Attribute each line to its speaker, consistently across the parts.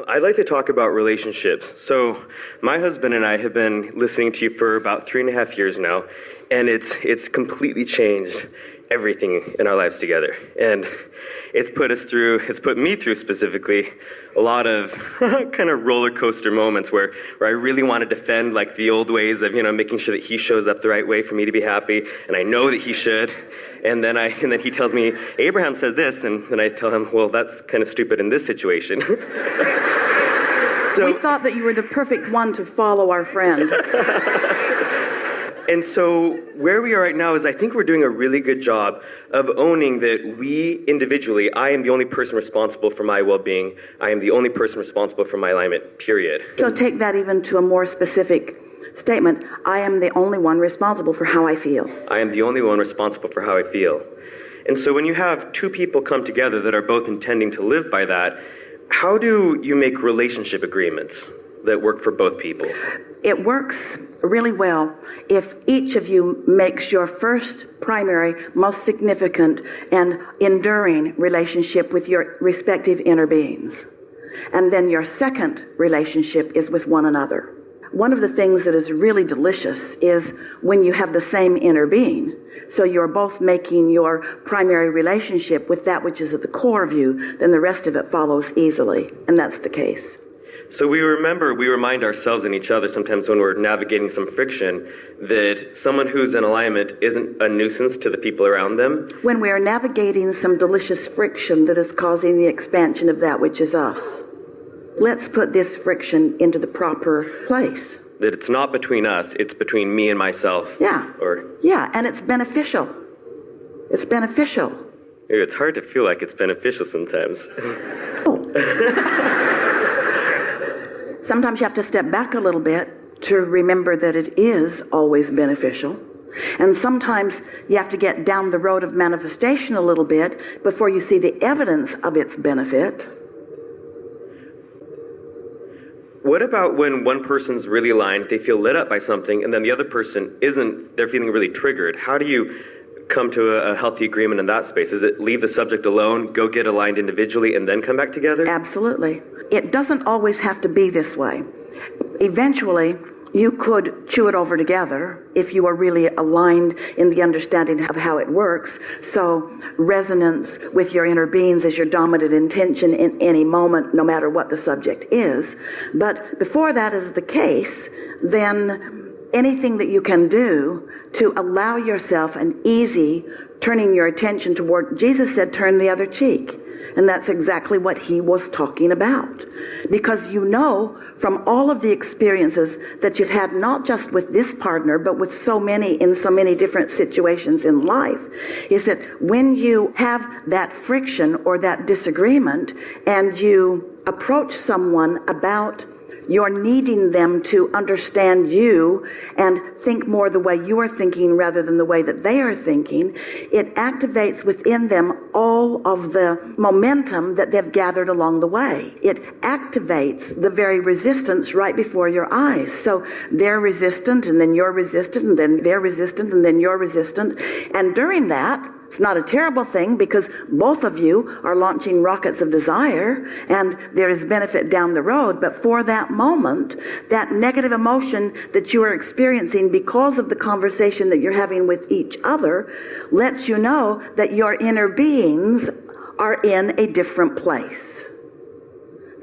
Speaker 1: I'd like to talk about relationships. So my husband and I have been listening to you for about 3.5 years now, and it's completely changed everything in our lives together. And it's put me through specifically a lot of kind of roller coaster moments where I really want to defend like the old ways of, making sure that he shows up the right way for me to be happy, and I know that he should. And then he tells me, Abraham said this, and then I tell him, well, that's kind of stupid in this situation.
Speaker 2: We thought that you were the perfect one to follow our friend.
Speaker 1: And so where we are right now is I think we're doing a really good job of owning that we individually, I am the only person responsible for my well-being. I am the only person responsible for my alignment, period.
Speaker 2: So take that even to a more specific statement. I am the only one responsible for how I feel.
Speaker 1: I am the only one responsible for how I feel. And so when you have two people come together that are both intending to live by that, how do you make relationship agreements that work for both people?
Speaker 2: It works really well if each of you makes your first primary, most significant, and enduring relationship with your respective inner beings. And then your second relationship is with one another. One of the things that is really delicious is when you have the same inner being. So you're both making your primary relationship with that which is at the core of you, then the rest of it follows easily. And that's the case.
Speaker 1: So we remind ourselves and each other sometimes when we're navigating some friction that someone who's in alignment isn't a nuisance to the people around them.
Speaker 2: When we are navigating some delicious friction that is causing the expansion of that which is us, let's put this friction into the proper place.
Speaker 1: That it's not between us, it's between me and myself.
Speaker 2: Yeah. Yeah, and it's beneficial. It's beneficial.
Speaker 1: It's hard to feel like it's beneficial sometimes.
Speaker 2: Sometimes you have to step back a little bit to remember that it is always beneficial. And sometimes you have to get down the road of manifestation a little bit before you see the evidence of its benefit.
Speaker 1: What about when one person's really aligned, they feel lit up by something, and then the other person isn't, they're feeling really triggered? How do you come to a healthy agreement in that space? Is it leave the subject alone, go get aligned individually, and then come back together?
Speaker 2: Absolutely. It doesn't always have to be this way. Eventually, you could chew it over together if you are really aligned in the understanding of how it works. So resonance with your inner beings is your dominant intention in any moment, no matter what the subject is. But before that is the case, then anything that you can do to allow yourself an easy turning your attention toward, Jesus said, turn the other cheek. And that's exactly what he was talking about. Because you know from all of the experiences that you've had, not just with this partner, but with so many in so many different situations in life, is that when you have that friction or that disagreement and you approach someone about you're needing them to understand you and think more the way you are thinking rather than the way that they are thinking, it activates within them all of the momentum that they've gathered along the way. It activates the very resistance right before your eyes. So they're resistant, and then you're resistant, and then they're resistant, and then you're resistant. And during that, it's not a terrible thing because both of you are launching rockets of desire and there is benefit down the road. But for that moment, that negative emotion that you are experiencing because of the conversation that you're having with each other lets you know that your inner beings are in a different place.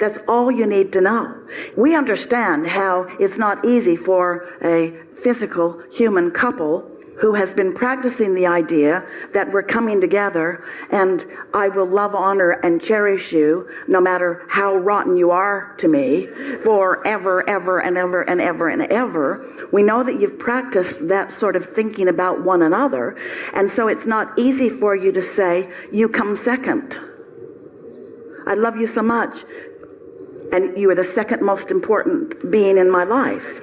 Speaker 2: That's all you need to know. We understand how it's not easy for a physical human couple who has been practicing the idea that we're coming together and I will love, honor, and cherish you no matter how rotten you are to me forever, ever, and ever, and ever, and ever. We know that you've practiced that sort of thinking about one another, and so it's not easy for you to say, you come second. I love you so much, and you are the second most important being in my life.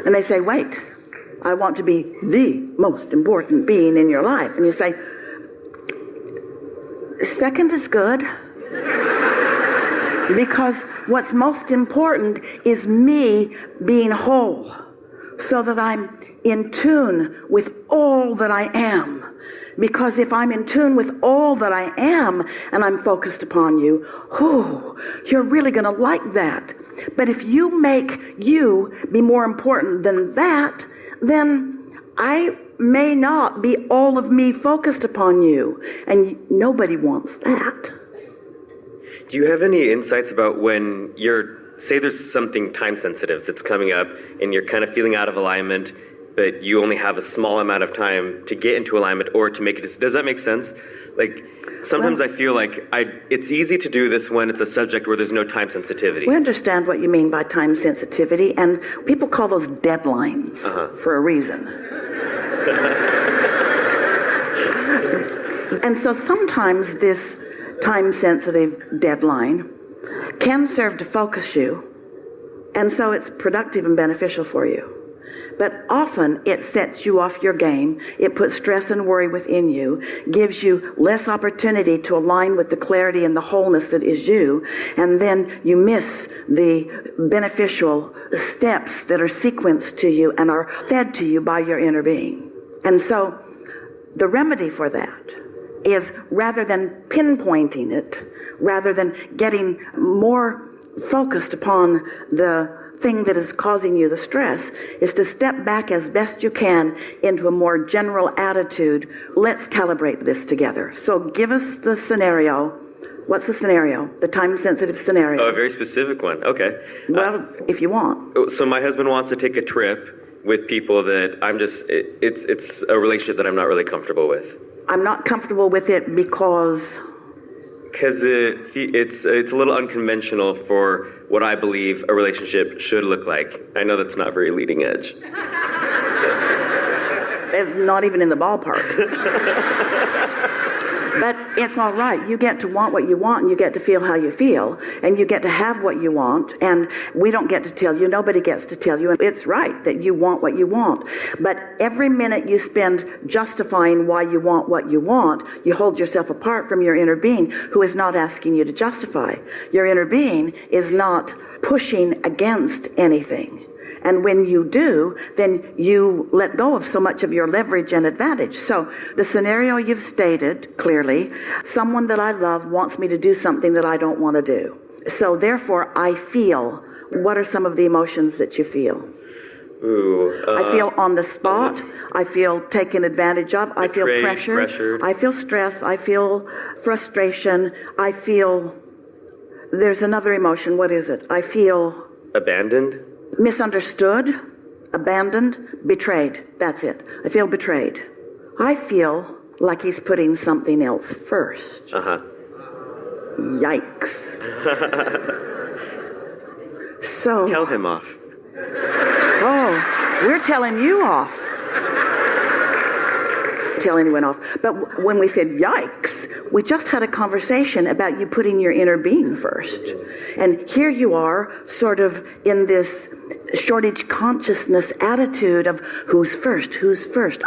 Speaker 2: And they say, wait, I want to be the most important being in your life. And you say, second is good. Because what's most important is me being whole so that I'm in tune with all that I am. Because if I'm in tune with all that I am and I'm focused upon you, you're really going to like that. But if you make you be more important than that, then I may not be all of me focused upon you. And nobody wants that.
Speaker 1: Do you have any insights about when say there's something time sensitive that's coming up and you're kind of feeling out of alignment, but you only have a small amount of time to get into alignment or to make it? Does that make sense? Like, sometimes I feel like it's easy to do this when it's a subject where there's no time sensitivity.
Speaker 2: We understand what you mean by time sensitivity, and people call those deadlines for a reason. And so sometimes this time-sensitive deadline can serve to focus you, and so it's productive and beneficial for you. But often it sets you off your game. It puts stress and worry within you, gives you less opportunity to align with the clarity and the wholeness that is you, and then you miss the beneficial steps that are sequenced to you and are fed to you by your inner being. And so the remedy for that is, rather than pinpointing it, rather than getting more focused upon the thing that is causing you the stress, is to step back as best you can into a more general attitude. Let's calibrate this together. So give us the scenario. What's the scenario? The time-sensitive scenario.
Speaker 1: Oh, a very specific one. Okay.
Speaker 2: Well, if you want.
Speaker 1: So my husband wants to take a trip with people that it's a relationship that I'm not really comfortable with.
Speaker 2: I'm not comfortable with it because
Speaker 1: it's a little unconventional for what I believe a relationship should look like. I know that's not very leading edge.
Speaker 2: It's not even in the ballpark. But it's all right. You get to want what you want, and you get to feel how you feel, and you get to have what you want, and we don't get to tell you. Nobody gets to tell you. And it's right that you want what you want. But every minute you spend justifying why you want what you want, you hold yourself apart from your inner being, who is not asking you to justify. Your inner being is not pushing against anything. And when you do, then you let go of so much of your leverage and advantage. So the scenario you've stated clearly, someone that I love wants me to do something that I don't want to do. So therefore, I feel. What are some of the emotions that you feel? I feel on the spot. I feel taken advantage of. I feel pressured. I feel stress. I feel frustration. I feel, there's another emotion. What is it? I feel
Speaker 1: abandoned.
Speaker 2: Misunderstood, abandoned, betrayed. That's it. I feel betrayed. I feel like he's putting something else first. Yikes. So
Speaker 1: tell him off.
Speaker 2: Oh, we're telling you off. Tell anyone off. But when we said yikes, we just had a conversation about you putting your inner being first. And here you are, sort of in this shortage consciousness attitude of who's first.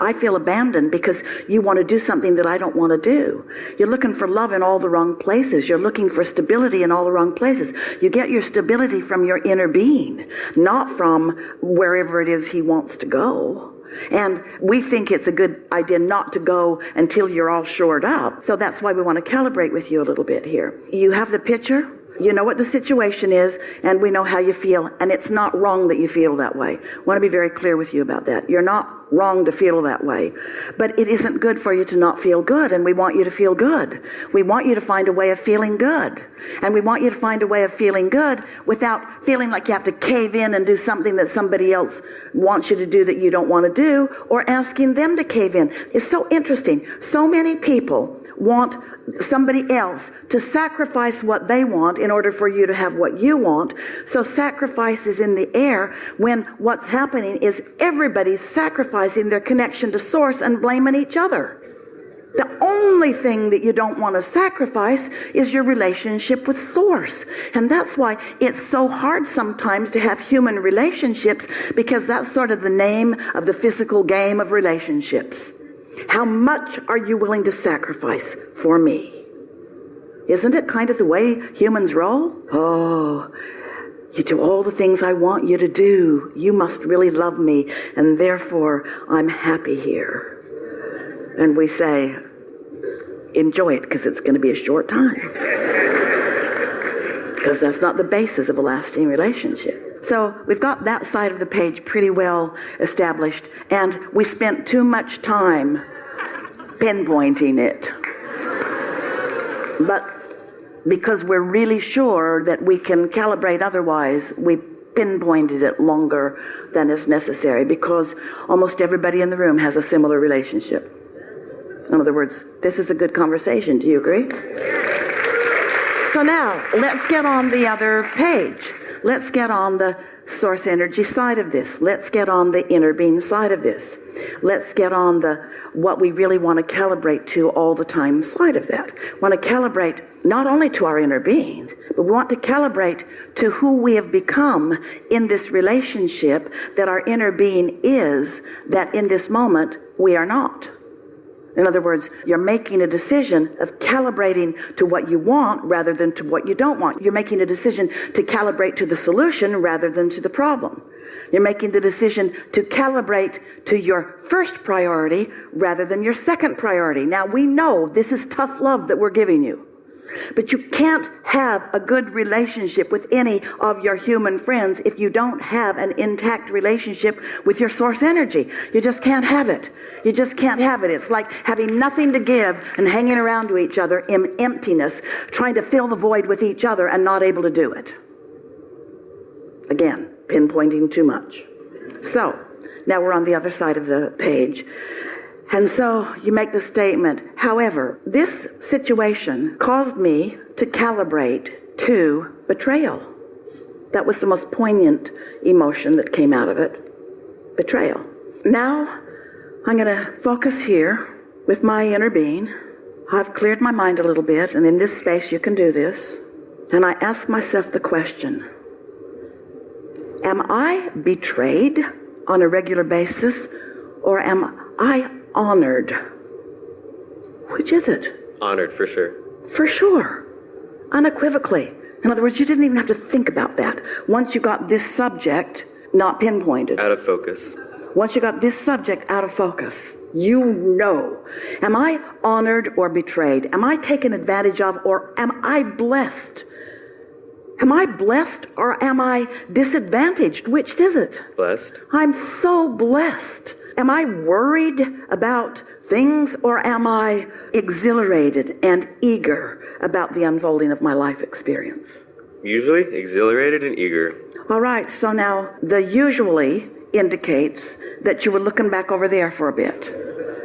Speaker 2: I feel abandoned because you want to do something that I don't want to do. You're looking for love in all the wrong places. You're looking for stability in all the wrong places. You get your stability from your inner being, not from wherever it is he wants to go. And we think it's a good idea not to go until you're all shored up. So that's why we want to calibrate with you a little bit here. You have the picture. You know what the situation is, and we know how you feel, and it's not wrong that you feel that way. I want to be very clear with you about that. You're not wrong to feel that way, but it isn't good for you to not feel good, and we want you to feel good. We want you to find a way of feeling good, and we want you to find a way of feeling good without feeling like you have to cave in and do something that somebody else wants you to do that you don't want to do, or asking them to cave in. It's so interesting. So many people want somebody else to sacrifice what they want in order for you to have what you want. So sacrifice is in the air when what's happening is everybody's sacrificing their connection to source and blaming each other. The only thing that you don't want to sacrifice is your relationship with source. And that's why it's so hard sometimes to have human relationships, because that's sort of the name of the physical game of relationships. How much are you willing to sacrifice for me? Isn't it kind of the way humans roll? Oh, you do all the things I want you to do. You must really love me, and therefore I'm happy here. And we say, enjoy it because it's going to be a short time. Because that's not the basis of a lasting relationship. So we've got that side of the page pretty well established, and we spent too much time pinpointing it. But because we're really sure that we can calibrate otherwise, we pinpointed it longer than is necessary, because almost everybody in the room has a similar relationship. In other words, this is a good conversation. Do you agree? So now, let's get on the other page. Let's get on the source energy side of this. Let's get on the inner being side of this. Let's get on the what we really want to calibrate to all the time side of that. We want to calibrate not only to our inner being, but we want to calibrate to who we have become in this relationship that our inner being is, that in this moment we are not. In other words, you're making a decision of calibrating to what you want rather than to what you don't want. You're making a decision to calibrate to the solution rather than to the problem. You're making the decision to calibrate to your first priority rather than your second priority. Now, we know this is tough love that we're giving you. But you can't have a good relationship with any of your human friends if you don't have an intact relationship with your source energy. You just can't have it. You just can't have it. It's like having nothing to give and hanging around to each other in emptiness, trying to fill the void with each other and not able to do it. Again, pinpointing too much. So, now we're on the other side of the page. And so you make the statement, however, this situation caused me to calibrate to betrayal. That was the most poignant emotion that came out of it, betrayal. Now I'm going to focus here with my inner being. I've cleared my mind a little bit, and in this space you can do this. And I ask myself the question, am I betrayed on a regular basis, or am I honored? Which is it?
Speaker 1: Honored, for sure.
Speaker 2: For sure. Unequivocally. In other words, you didn't even have to think about that. Once you got this subject not pinpointed.
Speaker 1: Out of focus.
Speaker 2: Once you got this subject out of focus, you know. Am I honored or betrayed? Am I taken advantage of, or am I blessed? Am I blessed or am I disadvantaged? Which is it?
Speaker 1: Blessed.
Speaker 2: I'm so blessed. Am I worried about things, or am I exhilarated and eager about the unfolding of my life experience?
Speaker 1: Usually exhilarated and eager.
Speaker 2: All right, so now the usually indicates that you were looking back over there for a bit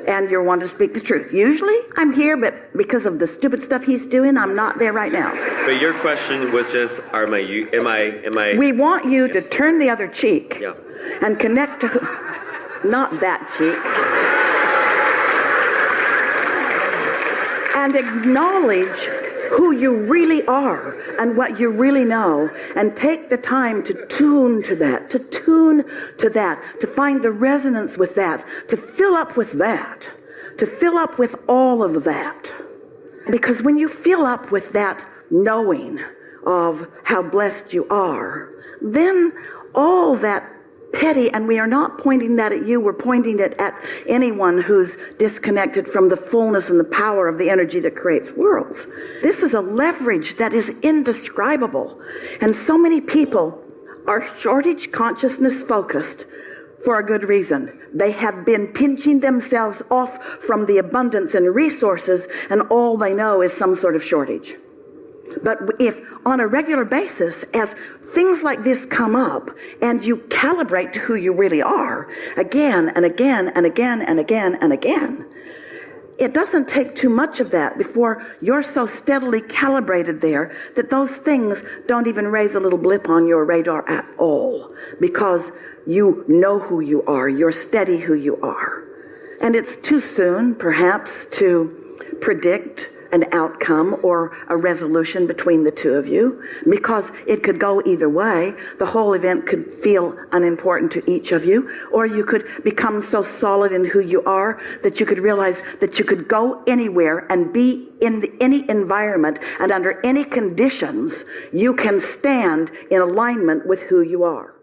Speaker 2: and you're wanting to speak the truth. Usually I'm here, but because of the stupid stuff he's doing, I'm not there right now.
Speaker 1: But your question was just, am I?
Speaker 2: We want you to turn the other cheek and connect to not that cheek. And acknowledge who you really are and what you really know, and take the time to tune to that, to find the resonance with that, to fill up with that, to fill up with all of that. Because when you fill up with that knowing of how blessed you are, then all that petty, and we are not pointing that at you, we're pointing it at anyone who's disconnected from the fullness and the power of the energy that creates worlds. This is a leverage that is indescribable. And so many people are shortage consciousness focused for a good reason. They have been pinching themselves off from the abundance and resources, and all they know is some sort of shortage. But if on a regular basis, as things like this come up and you calibrate to who you really are again and again and again and again and again, it doesn't take too much of that before you're so steadily calibrated there that those things don't even raise a little blip on your radar at all, because you know who you are, you're steady who you are. And it's too soon, perhaps, to predict an outcome or a resolution between the two of you, because it could go either way. The whole event could feel unimportant to each of you, or you could become so solid in who you are that you could realize that you could go anywhere and be in any environment, and under any conditions you can stand in alignment with who you are.